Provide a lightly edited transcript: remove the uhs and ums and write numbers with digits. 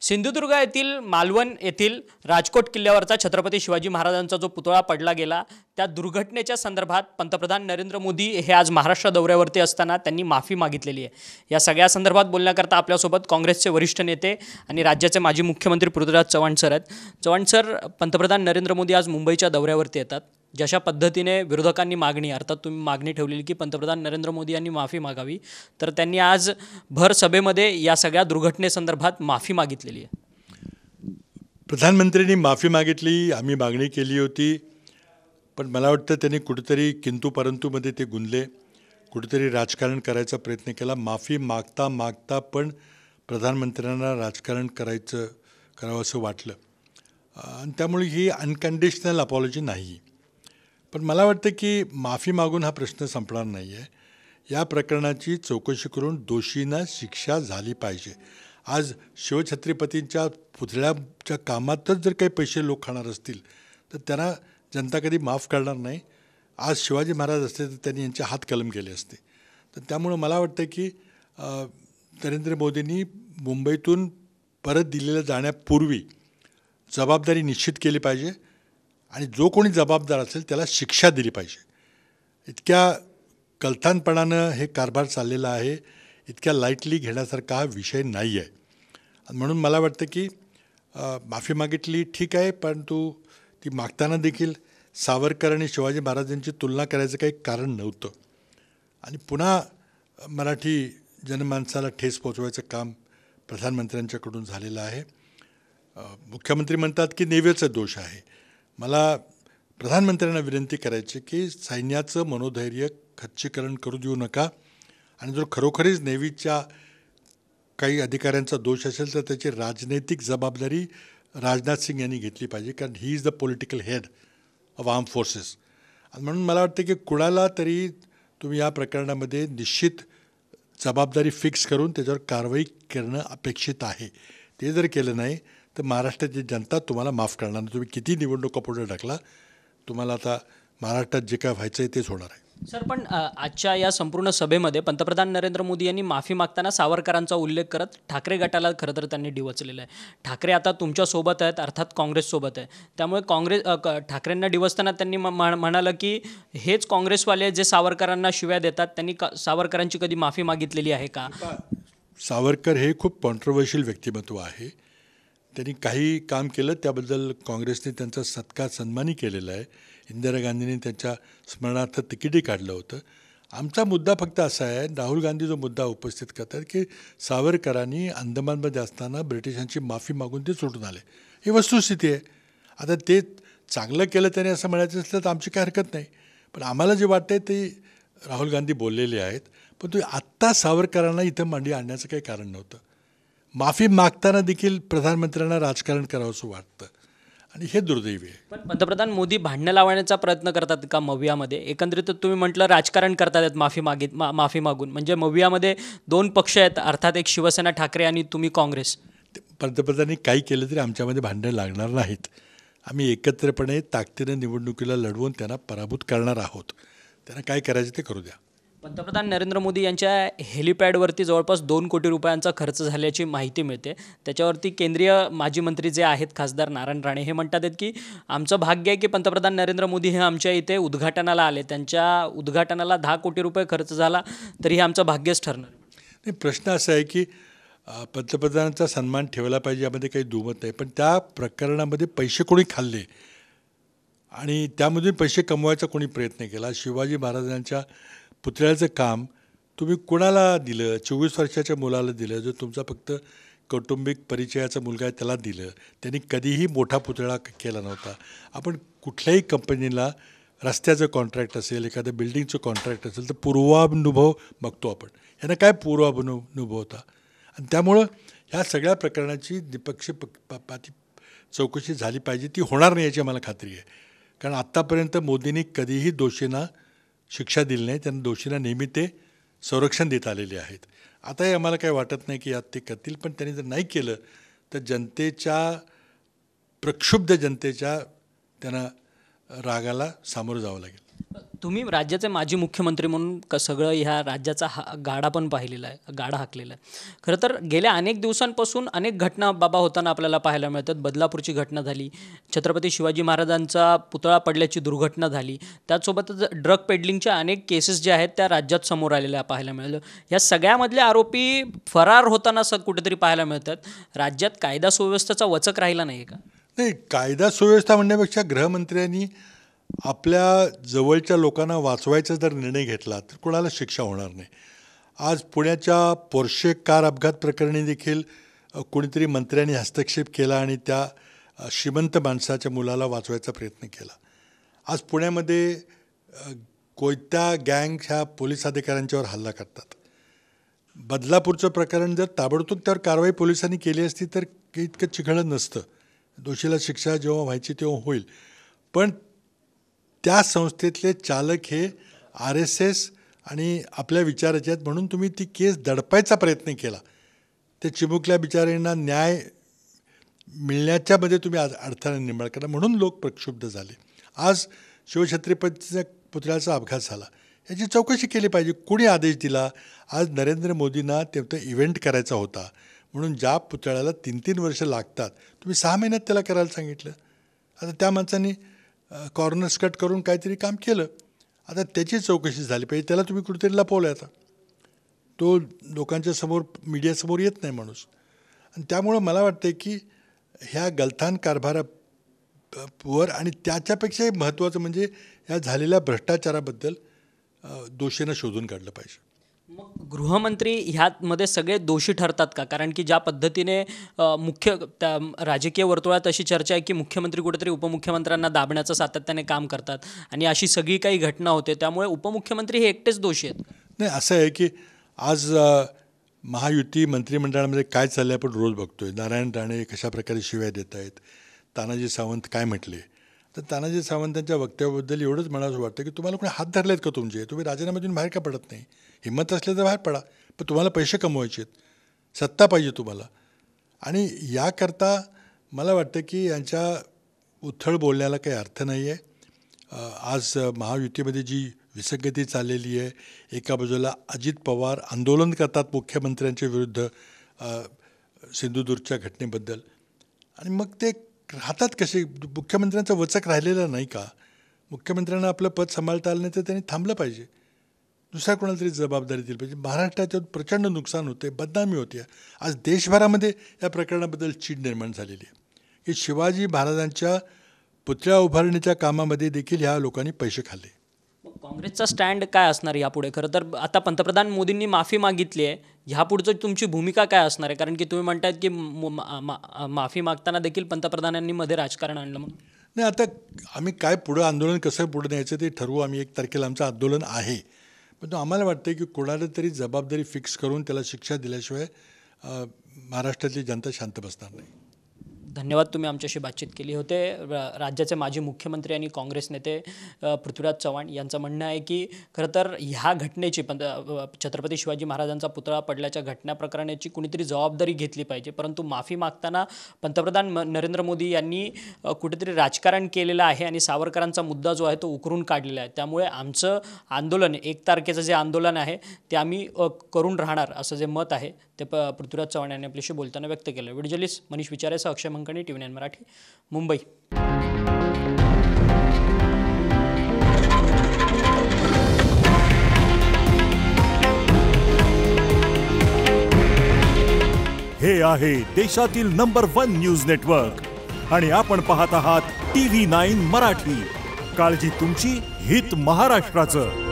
सिंधुदुर्ग येथील मालवण येथील राजकोट किल्ल्यावरचा छत्रपती शिवाजी महाराजांचा जो पुतळा पडला गेला त्या दुर्घटनेच्या संदर्भात पंतप्रधान नरेंद्र मोदी हे आज महाराष्ट्र दौऱ्यावरती असताना त्यांनी माफी मागितलेली आहे। या सगळ्या संदर्भात बोलण्याकरता आपल्यासोबत काँग्रेसचे वरिष्ठ नेते आणि राज्याचे माजी मुख्यमंत्री पृथ्वीराज चव्हाण सर आहेत। चव्हाण सर, पंतप्रधान नरेंद्र मोदी आज मुंबईच्या दौऱ्यावरती येतात। जशा पद्धतीने विरोधकांनी मागणी अर्थात तुम्ही मागणी ठेवलेली की पंतप्रधान नरेंद्र मोदी यांनी माफी मागावी, तर त्यांनी आज भर सभेमध्ये या सगळ्या दुर्घटनेसंदर्भात माफी मागितलेली आहे। प्रधानमंत्र्यांनी माफी मागितली, आम्ही मागणी केली होती, पण मला वाटतं त्यांनी कुठेतरी किंतु परंतुमध्ये ते गुंतले, कुठेतरी राजकारण करायचा प्रयत्न केला। माफी मागता मागता पण प्रधानमंत्र्यांना राजकारण करावं असं वाटलं आणि त्यामुळे ही अनकंडिशनल अपॉलॉजी नाही। पण मला वाटतं की माफी मागून हा प्रश्न संपणार नाही आहे। या प्रकरणाची चौकशी करून दोषींना शिक्षा झाली पाहिजे। आज शिवछत्रपतींच्या पुतळ्याच्या कामातच जर काही पैसे लोक खाणार असतील तर त्यांना जनता कधी माफ करणार नाही। आज शिवाजी महाराज असते तर त्यांनी यांचे हात कलम केले असते। तर त्यामुळं मला वाटतं की नरेंद्र मोदींनी मुंबईतून परत दिल्लीला जाण्यापूर्वी जबाबदारी निश्चित केली पाहिजे आणि जो कोणी जबाबदार असेल त्याला शिक्षा दिली पाहिजे। इतक्या कलथानपणानं हे कारभार चाललेला आहे, इतक्या लाईटली घेण्यासारखा हा विषय नाही आहे। म्हणून मला वाटतं की माफी मागितली ठीक आहे, परंतु ती मागताना देखील सावरकर आणि शिवाजी महाराजांची तुलना करायचं काही कारण नव्हतं आणि पुन्हा मराठी जनमानसाला ठेस पोचवायचं काम प्रधानमंत्र्यांच्याकडून झालेलं आहे। मुख्यमंत्री म्हणतात की नेव्हीचा दोष आहे। मला प्रधानमंत्र्यांना विनंती करायची की सैन्याचं मनोधैर्य खच्चीकरण करू देऊ नका आणि जर खरोखरीच नेव्हीच्या काही अधिकाऱ्यांचा दोष असेल तर त्याची राजनैतिक जबाबदारी राजनाथ सिंग यांनी घेतली पाहिजे, कारण he is the political head of arm forces. म्हणून मला वाटतं की कुणाला तरी तुम्ही या प्रकरणामध्ये निश्चित जबाबदारी फिक्स करून त्याच्यावर कारवाई करणं अपेक्षित आहे। ते जर केलं नाही तर महाराष्ट्राची जनता तुम्हाला माफ करणार नाही। तुम्ही किती निवडणुका पुढे ढकला, तुम्हाला आता महाराष्ट्रात जे काय व्हायचं आहे तेच होणार आहे। सर, पण आजच्या या संपूर्ण सभेमध्ये पंतप्रधान नरेंद्र मोदी यांनी माफी मागताना सावरकरांचा उल्लेख करत ठाकरे गटाला खरं तर त्यांनी डिवचलेलं आहे। ठाकरे आता तुमच्यासोबत आहेत, अर्थात काँग्रेससोबत आहे, त्यामुळे ठाकरेंना डिवचताना त्यांनी म्हणालं की हेच काँग्रेसवाले जे सावरकरांना शिव्या देतात त्यांनी सावरकरांची कधी माफी मागितलेली आहे का? सावरकर हे खूप कॉन्ट्रोवर्शियल व्यक्तिमत्व आहे। त्यांनी काही काम केलं त्याबद्दल काँग्रेसने त्यांचा सन्मानही केलेला आहे। इंदिरा गांधींनी त्यांच्या स्मरणार्थ तिकीटही काढलं होतं। आमचा मुद्दा फक्त असा आहे, राहुल गांधी जो मुद्दा उपस्थित करतात की सावरकरांनी अंदमानमध्ये असताना ब्रिटिशांची माफी मागून ते सुटून आले, ही वस्तुस्थिती आहे। आता ते चांगलं केलं त्याने असं म्हणायचं असलं तर आमची काय हरकत नाही, पण आम्हाला जे वाटतंय ते राहुल गांधी बोललेले आहेत। पण तुम्ही आत्ता सावरकरांना इथं मांडी आणण्याचं काही कारण नव्हतं। माफी मागताना देखील प्रधानमंत्र्यांना राजकारण करावं असं वाटतं आणि हे दुर्दैवी आहे। पण पंतप्रधान मोदी भांडणं लावण्याचा प्रयत्न करतात का मवियामध्ये? एकंदरीत तुम्ही म्हटलं राजकारण करतात माफी मागून, म्हणजे मवियामध्ये दोन पक्ष आहेत, अर्थात एक शिवसेना ठाकरे आणि तुम्ही काँग्रेस। पंतप्रधानांनी काही केलं तरी आमच्यामध्ये भांडणं लागणार नाहीत। आम्ही एकत्रपणे ताकदीनं निवडणुकीला लढवून त्यांना पराभूत करणार आहोत। त्यांना काय करायचं ते करू द्या। पंतप्रधान नरेंद्र मोदी यांच्या हेलिपॅडवरती जवळपास 2 कोटी रुपयांचा खर्च झाल्याची माहिती मिळते। त्याच्यावरती केंद्रीय माजी मंत्री जे आहेत खासदार नारायण राणे हे म्हणतात की आमचं भाग्य आहे की पंतप्रधान नरेंद्र मोदी हे आमच्या इथे उद्घाटनाला आले, त्यांच्या उद्घाटनाला 10 कोटी रुपये खर्च झाला तरी हे आमचं भाग्यच ठरणार नाही। प्रश्न असा आहे की पंतप्रधानांचा सन्मान ठेवला पाहिजे, यामध्ये काही दुमत नाही, पण त्या प्रकरणामध्ये पैसे कोणी खाल्ले आणि त्यामधून पैसे कमवायचा कोणी प्रयत्न केला? शिवाजी महाराजांच्या पुतळ्याचं काम तुम्ही कोणाला दिलं? 24 वर्षाच्या मुलाला दिलं, जो तुमचा फक्त कौटुंबिक परिचयाचा मुलगा आहे त्याला दिलं। त्यांनी कधीही मोठा पुतळा केला नव्हता। आपण कुठल्याही कंपनीला रस्त्याचं कॉन्ट्रॅक्ट असेल, एखाद्या बिल्डिंगचं कॉन्ट्रॅक्ट असेल तर पूर्वानुभव बघतो आपण। यांना काय पूर्वानुभव होता? आणि त्यामुळं ह्या सगळ्या प्रकरणाची निपक्षपाती चौकशी झाली पाहिजे। ती होणार नाही याची आम्हाला खात्री आहे, कारण आत्तापर्यंत मोदींनी कधीही दोषींना शिक्षा दिली नाही। त्यांना दोषींना नेहमी ते संरक्षण देत आलेले आहेत। आताही आम्हाला काही वाटत नाही की यात ते करतील, पण त्यांनी जर नाही केलं तर प्रक्षुब्ध जनतेच्या त्यांना रागाला सामोरं जावं लागेल। तुम्ही राज्याचे माजी मुख्यमंत्री म्हणून सगळं ह्या राज्याचा गाडा पण पाहिलेला आहे, गाडा हाकलेला आहे. खरं तर गेल्या अनेक दिवसांपासून अनेक घटना बाबा होताना आपल्याला पाहायला मिळतात. बदलापूरची घटना झाली, छत्रपती शिवाजी महाराजांचा पुतळा पडल्याची दुर्घटना झाली, त्याचसोबतच ड्रग पेडलिंगच्या अनेक केसेस ज्या आहेत त्या राज्यात समोर आलेल्या पाहायला मिळालं. या सगळ्यामधले आरोपी फरार होताना कुठेतरी पाहायला मिळतात. राज्यात कायदा सुव्यवस्थेचा वचक राहिला नाही का? नाही, कायदा सुव्यवस्था म्हणण्यापेक्षा गृहमंत्र्यांनी आपल्या जवळच्या लोकांना वाचवायचा जर निर्णय घेतला तर कोणाला शिक्षा होणार नाही. आज पुण्याच्या पोर्शे कार अपघात प्रकरणी देखील कोणीतरी मंत्र्यांनी हस्तक्षेप केला आणि त्या श्रीमंत माणसाच्या मुलाला वाचवायचा प्रयत्न केला. आज पुण्यामध्ये कोयत्या गँग ह्या पोलीस अधिकाऱ्यांच्यावर हल्ला करतात. बदलापूरचं प्रकरण जर ताबडतोब त्यावर कारवाई पोलिसांनी केली असती तर इतकं चिघळत नसतं. दोषीला शिक्षा जेव्हा व्हायची तेव्हा होईल. पण त्या संस्थेतले चालक हे RSS आणि आपल्या विचाराचे आहेत म्हणून तुम्ही ती केस दडपायचा प्रयत्न केला. त्या चिमुकल्या बिचाऱ्यांना न्याय मिळण्याच्यामध्ये तुम्ही अडथळा निर्माण करा म्हणून लोक प्रक्षुब्ध झाले. आज शिवछत्रपतीच्या पुतळ्याचा अपघात झाला, याची चौकशी केली पाहिजे. कोणी आदेश दिला? आज नरेंद्र मोदींना तेवढं इव्हेंट करायचा होता म्हणून ज्या पुतळ्याला 3-3 वर्ष लागतात तुम्ही 6 महिन्यात त्याला करायला सांगितलं. आता त्या माणसांनी कॉर्नर्स कट करून काहीतरी काम केलं. आता त्याची चौकशी झाली पाहिजे. त्याला तुम्ही कुठेतरी लपवलं. आता तो लोकांच्या समोर मीडियासमोर येत नाही माणूस. आणि त्यामुळं मला वाटतं की ह्या गलथान कारभारावर आणि त्याच्यापेक्षाही महत्त्वाचं म्हणजे ह्या झालेल्या भ्रष्टाचाराबद्दल दोषींना शोधून काढलं पाहिजे. मग गृहमंत्री ह्यामध्ये सगळे दोषी ठरतात का? कारण की ज्या पद्धतीने मुख्य त्या राजकीय वर्तुळात अशी चर्चा आहे की मुख्यमंत्री कुठेतरी उपमुख्यमंत्र्यांना दाबण्याचं सातत्याने काम करतात आणि अशी सगळी काही घटना होते, त्यामुळे उपमुख्यमंत्री हे एकटेच दोषी आहेत. नाही, असं आहे की आज महायुती मंत्रिमंडळामध्ये काय चाललं आहे आपण रोज बघतोय. नारायण राणे कशाप्रकारे शिव्या देत आहेत, तानाजी सावंत काय म्हटले. तर तानाजी सावंतांच्या वक्तव्याबद्दल एवढंच म्हणावं वाटतं की तुम्हाला कोणी हात धरलेत का तुमचे? तुम्ही राजीनाम्यातून बाहेर का पडत नाही? हिंमत असले तर बाहेर पडा, पण तुम्हाला पैसे कमवायचे आहेत, सत्ता पाहिजे तुम्हाला. आणि याकरता मला वाटतं की यांच्या उथळ बोलण्याला काही अर्थ नाही आहे. आज महायुतीमध्ये जी विसंगती चाललेली आहे, एका बाजूला अजित पवार आंदोलन करतात मुख्यमंत्र्यांच्या विरुद्ध सिंधुदुर्गच्या घटनेबद्दल, आणि मग ते राहतात कसे? मुख्यमंत्र्यांचा वचक राहिलेला नाही का? मुख्यमंत्र्यांना आपलं पद सांभाळता आलं नाही तर त्यांनी थांबलं पाहिजे, दुसऱ्या कोणाला तरी जबाबदारी दिली पाहिजे. महाराष्ट्रात प्रचंड नुकसान होते, बदनामी होते. आज देशभरामध्ये या प्रकरणाबद्दल चीड निर्माण झालेली आहे की शिवाजी महाराजांच्या पुतळ्या उभारणीच्या कामामध्ये देखील ह्या लोकांनी पैसे खाल्ले. काँग्रेसचा स्टँड काय असणार यापुढे? खरं तर आता पंतप्रधान मोदींनी माफी मागितली आहे, ह्यापुढचं तुमची भूमिका काय असणार आहे? कारण की तुम्ही म्हणतायत की माफी मागताना देखील पंतप्रधानांनी मध्ये राजकारण आणलं म्हणून. नाही, आता आम्ही काय पुढं आंदोलन कसं पुढं न्यायचं ते ठरवू. आम्ही 1 तारखेला आमचं आंदोलन आहे, पण आम्हाला वाटतं की कोणाला तरी जबाबदारी फिक्स करून त्याला शिक्षा दिल्याशिवाय महाराष्ट्रातली जनता शांत बसणार नाही. धन्यवाद, तुम्ही आमच्याशी बातचीत केली. होते राज्याचे माजी मुख्यमंत्री आणि काँग्रेस नेते पृथ्वीराज चव्हाण यांचं म्हणणं आहे की खरं तर ह्या घटनेची छत्रपती शिवाजी महाराजांचा पुतळा पडल्याच्या घटना प्रकरणाची कुणीतरी जबाबदारी घेतली पाहिजे, परंतु माफी मागताना पंतप्रधान नरेंद्र मोदी यांनी कुठेतरी राजकारण केलेलं आहे आणि सावरकरांचा मुद्दा जो आहे तो उकरून काढलेला आहे. त्यामुळे आमचं आंदोलन 1 तारखेचं जे आंदोलन आहे ते आम्ही करून राहणार असं जे मत आहे ते पृथ्वीराज चव्हाण यांनी आपल्याशी बोलताना व्यक्त केलं. व्हिडिओ जर्नलिस्ट मनीष विचारेसह अक्षय मंकणी, TV9 मराठी, मुंबई. हे आहे देशातील नंबर 1 न्यूज नेटवर्क आणि आपण पाहत आहात TV9 मराठी. काळजी तुमची, हित महाराष्ट्राचं.